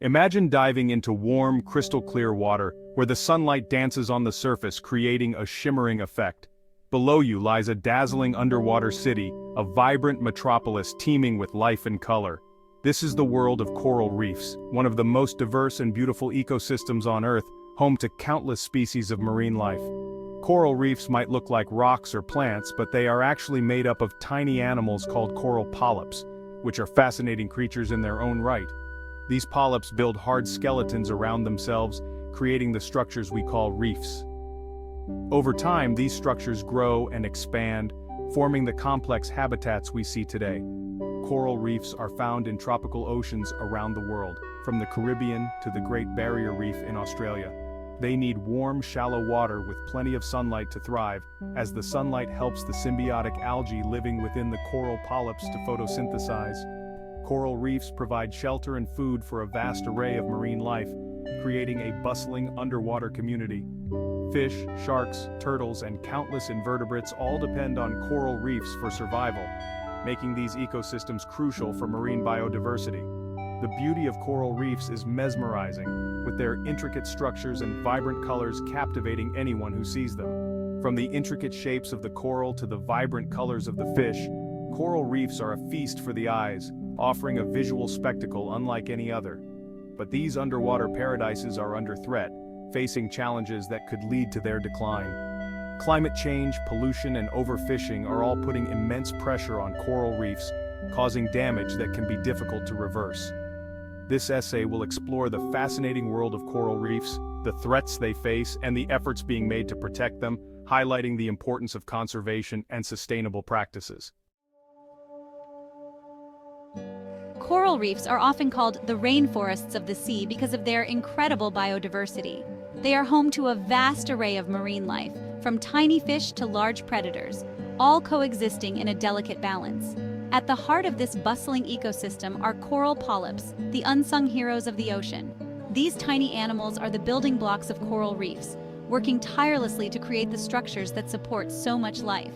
Imagine diving into warm, crystal-clear water, where the sunlight dances on the surface creating a shimmering effect. Below you lies a dazzling underwater city, a vibrant metropolis teeming with life and color. This is the world of coral reefs, one of the most diverse and beautiful ecosystems on Earth, home to countless species of marine life. Coral reefs might look like rocks or plants, but they are actually made up of tiny animals called coral polyps, which are fascinating creatures in their own right. These polyps build hard skeletons around themselves, creating the structures we call reefs. Over time, these structures grow and expand, forming the complex habitats we see today. Coral reefs are found in tropical oceans around the world, from the Caribbean to the Great Barrier Reef in Australia. They need warm, shallow water with plenty of sunlight to thrive, as the sunlight helps the symbiotic algae living within the coral polyps to photosynthesize. Coral reefs provide shelter and food for a vast array of marine life, creating a bustling underwater community. Fish, sharks, turtles, and countless invertebrates all depend on coral reefs for survival, making these ecosystems crucial for marine biodiversity. The beauty of coral reefs is mesmerizing, with their intricate structures and vibrant colors captivating anyone who sees them. From the intricate shapes of the coral to the vibrant colors of the fish, coral reefs are a feast for the eyes, offering a visual spectacle unlike any other. But these underwater paradises are under threat, facing challenges that could lead to their decline. Climate change, pollution, and overfishing are all putting immense pressure on coral reefs, causing damage that can be difficult to reverse. This essay will explore the fascinating world of coral reefs, the threats they face, and the efforts being made to protect them, highlighting the importance of conservation and sustainable practices. Coral reefs are often called the rainforests of the sea because of their incredible biodiversity. They are home to a vast array of marine life, from tiny fish to large predators, all coexisting in a delicate balance. At the heart of this bustling ecosystem are coral polyps, the unsung heroes of the ocean. These tiny animals are the building blocks of coral reefs, working tirelessly to create the structures that support so much life.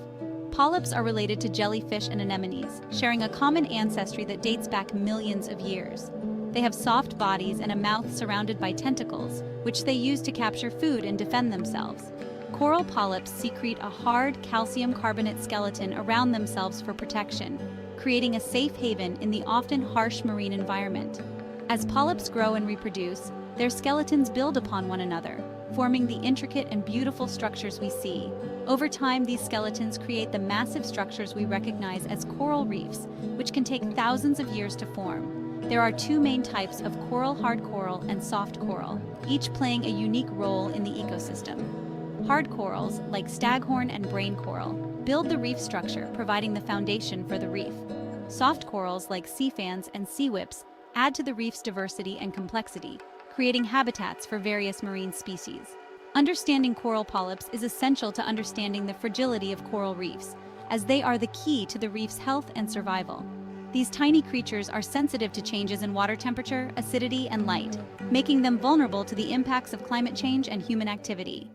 Polyps are related to jellyfish and anemones, sharing a common ancestry that dates back millions of years. They have soft bodies and a mouth surrounded by tentacles, which they use to capture food and defend themselves. Coral polyps secrete a hard calcium carbonate skeleton around themselves for protection, creating a safe haven in the often harsh marine environment. As polyps grow and reproduce, their skeletons build upon one another, forming the intricate and beautiful structures we see. Over time, these skeletons create the massive structures we recognize as coral reefs, which can take thousands of years to form. There are two main types of coral: hard coral and soft coral, each playing a unique role in the ecosystem. Hard corals, like staghorn and brain coral, build the reef structure, providing the foundation for the reef. Soft corals, like sea fans and sea whips, add to the reef's diversity and complexity, creating habitats for various marine species. Understanding coral polyps is essential to understanding the fragility of coral reefs, as they are the key to the reef's health and survival. These tiny creatures are sensitive to changes in water temperature, acidity, and light, making them vulnerable to the impacts of climate change and human activity.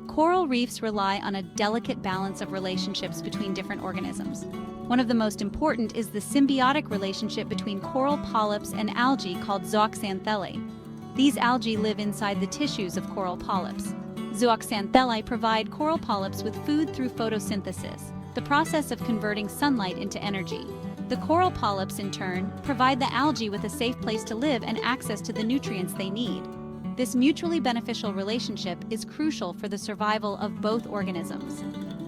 Coral reefs rely on a delicate balance of relationships between different organisms. One of the most important is the symbiotic relationship between coral polyps and algae called zooxanthellae. These algae live inside the tissues of coral polyps. Zooxanthellae provide coral polyps with food through photosynthesis, the process of converting sunlight into energy. The coral polyps, in turn, provide the algae with a safe place to live and access to the nutrients they need. This mutually beneficial relationship is crucial for the survival of both organisms.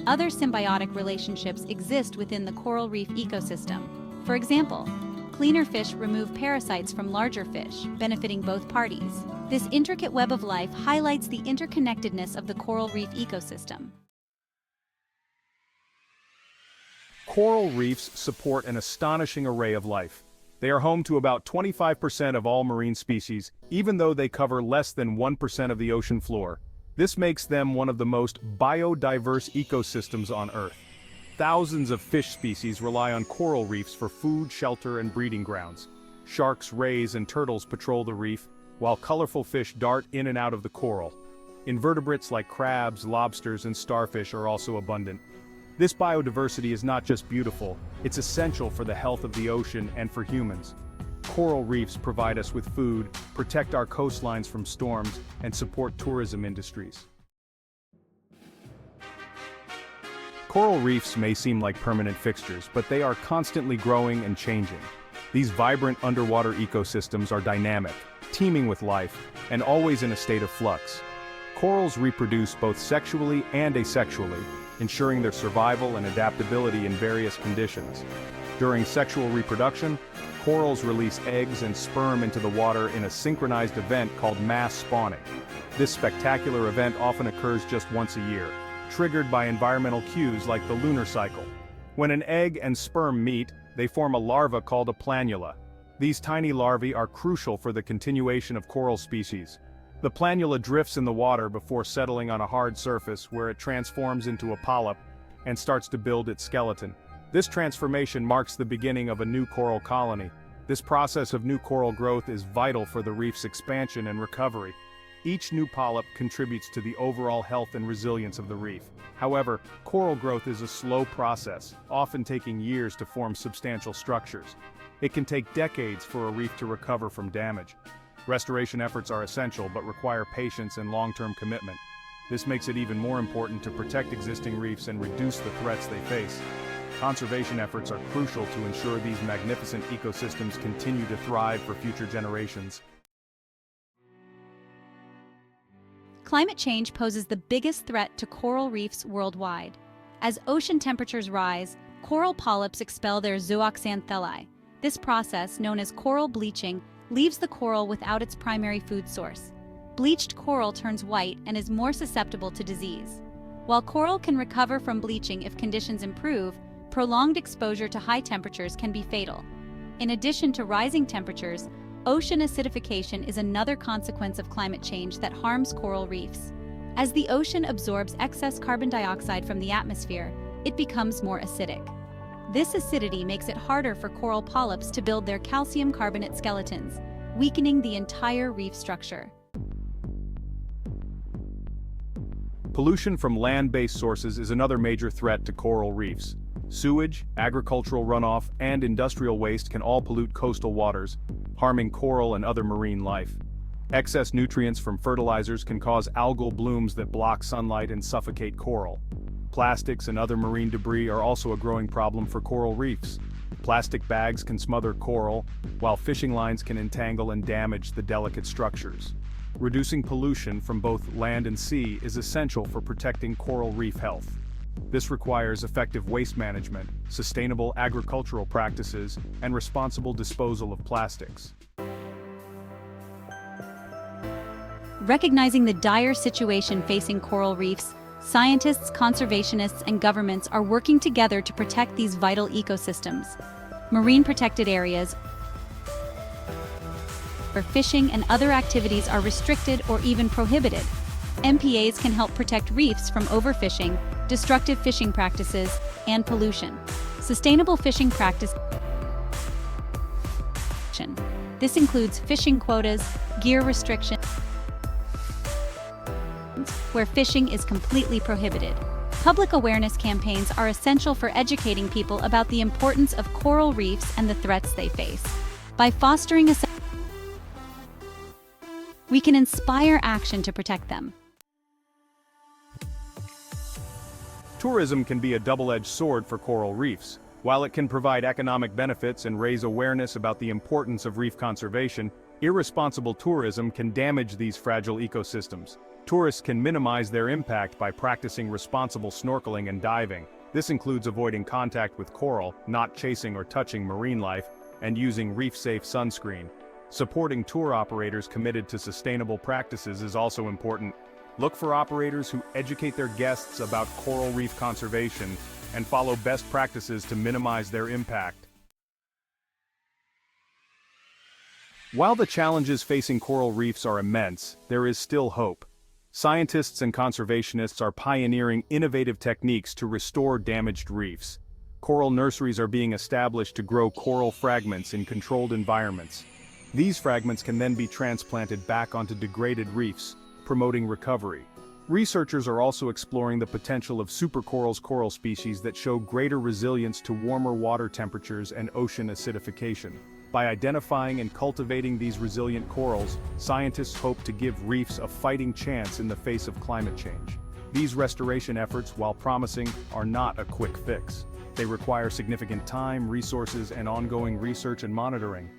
Other symbiotic relationships exist within the coral reef ecosystem. For example, cleaner fish remove parasites from larger fish, benefiting both parties. This intricate web of life highlights the interconnectedness of the coral reef ecosystem. Coral reefs support an astonishing array of life. They are home to about 25% of all marine species, even though they cover less than 1% of the ocean floor. This makes them one of the most biodiverse ecosystems on Earth. Thousands of fish species rely on coral reefs for food, shelter, and breeding grounds. Sharks, rays, and turtles patrol the reef, while colorful fish dart in and out of the coral. Invertebrates like crabs, lobsters, and starfish are also abundant. This biodiversity is not just beautiful, it's essential for the health of the ocean and for humans. Coral reefs provide us with food, protect our coastlines from storms, and support tourism industries. Coral reefs may seem like permanent fixtures, but they are constantly growing and changing. These vibrant underwater ecosystems are dynamic, teeming with life, and always in a state of flux. Corals reproduce both sexually and asexually, ensuring their survival and adaptability in various conditions. During sexual reproduction, corals release eggs and sperm into the water in a synchronized event called mass spawning. This spectacular event often occurs just once a year, triggered by environmental cues like the lunar cycle. When an egg and sperm meet, they form a larva called a planula. These tiny larvae are crucial for the continuation of coral species. The planula drifts in the water before settling on a hard surface where it transforms into a polyp and starts to build its skeleton. This transformation marks the beginning of a new coral colony. This process of new coral growth is vital for the reef's expansion and recovery. Each new polyp contributes to the overall health and resilience of the reef. However, coral growth is a slow process, often taking years to form substantial structures. It can take decades for a reef to recover from damage. Restoration efforts are essential but require patience and long-term commitment. This makes it even more important to protect existing reefs and reduce the threats they face. Conservation efforts are crucial to ensure these magnificent ecosystems continue to thrive for future generations. Climate change poses the biggest threat to coral reefs worldwide. As ocean temperatures rise, coral polyps expel their zooxanthellae. This process, known as coral bleaching, leaves the coral without its primary food source. Bleached coral turns white and is more susceptible to disease. While coral can recover from bleaching if conditions improve, prolonged exposure to high temperatures can be fatal. In addition to rising temperatures, ocean acidification is another consequence of climate change that harms coral reefs. As the ocean absorbs excess carbon dioxide from the atmosphere, it becomes more acidic. This acidity makes it harder for coral polyps to build their calcium carbonate skeletons, weakening the entire reef structure. Pollution from land-based sources is another major threat to coral reefs. Sewage, agricultural runoff, and industrial waste can all pollute coastal waters, harming coral and other marine life. Excess nutrients from fertilizers can cause algal blooms that block sunlight and suffocate coral. Plastics and other marine debris are also a growing problem for coral reefs. Plastic bags can smother coral, while fishing lines can entangle and damage the delicate structures. Reducing pollution from both land and sea is essential for protecting coral reef health. This requires effective waste management, sustainable agricultural practices, and responsible disposal of plastics. Recognizing the dire situation facing coral reefs, scientists, conservationists, and governments are working together to protect these vital ecosystems. Marine protected areas where fishing and other activities are restricted or even prohibited. MPAs can help protect reefs from overfishing, destructive fishing practices, and pollution. Sustainable fishing practice. This includes fishing quotas, gear restrictions, where fishing is completely prohibited. Public awareness campaigns are essential for educating people about the importance of coral reefs and the threats they face. By fostering we can inspire action to protect them. Tourism can be a double-edged sword for coral reefs. While it can provide economic benefits and raise awareness about the importance of reef conservation, irresponsible tourism can damage these fragile ecosystems. Tourists can minimize their impact by practicing responsible snorkeling and diving. This includes avoiding contact with coral, not chasing or touching marine life, and using reef-safe sunscreen. Supporting tour operators committed to sustainable practices is also important. Look for operators who educate their guests about coral reef conservation and follow best practices to minimize their impact. While the challenges facing coral reefs are immense, there is still hope. Scientists and conservationists are pioneering innovative techniques to restore damaged reefs. Coral nurseries are being established to grow coral fragments in controlled environments. These fragments can then be transplanted back onto degraded reefs, promoting recovery. Researchers are also exploring the potential of supercorals coral species that show greater resilience to warmer water temperatures and ocean acidification. By identifying and cultivating these resilient corals, scientists hope to give reefs a fighting chance in the face of climate change. These restoration efforts, while promising, are not a quick fix. They require significant time, resources, and ongoing research and monitoring.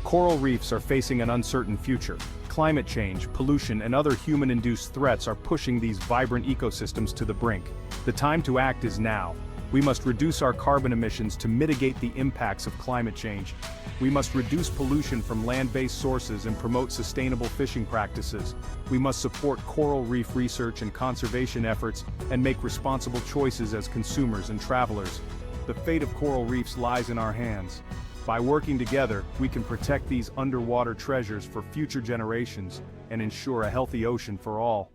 Coral reefs are facing an uncertain future. Climate change, pollution, and other human-induced threats are pushing these vibrant ecosystems to the brink. The time to act is now. We must reduce our carbon emissions to mitigate the impacts of climate change. We must reduce pollution from land-based sources and promote sustainable fishing practices. We must support coral reef research and conservation efforts and make responsible choices as consumers and travelers. The fate of coral reefs lies in our hands. By working together, we can protect these underwater treasures for future generations and ensure a healthy ocean for all.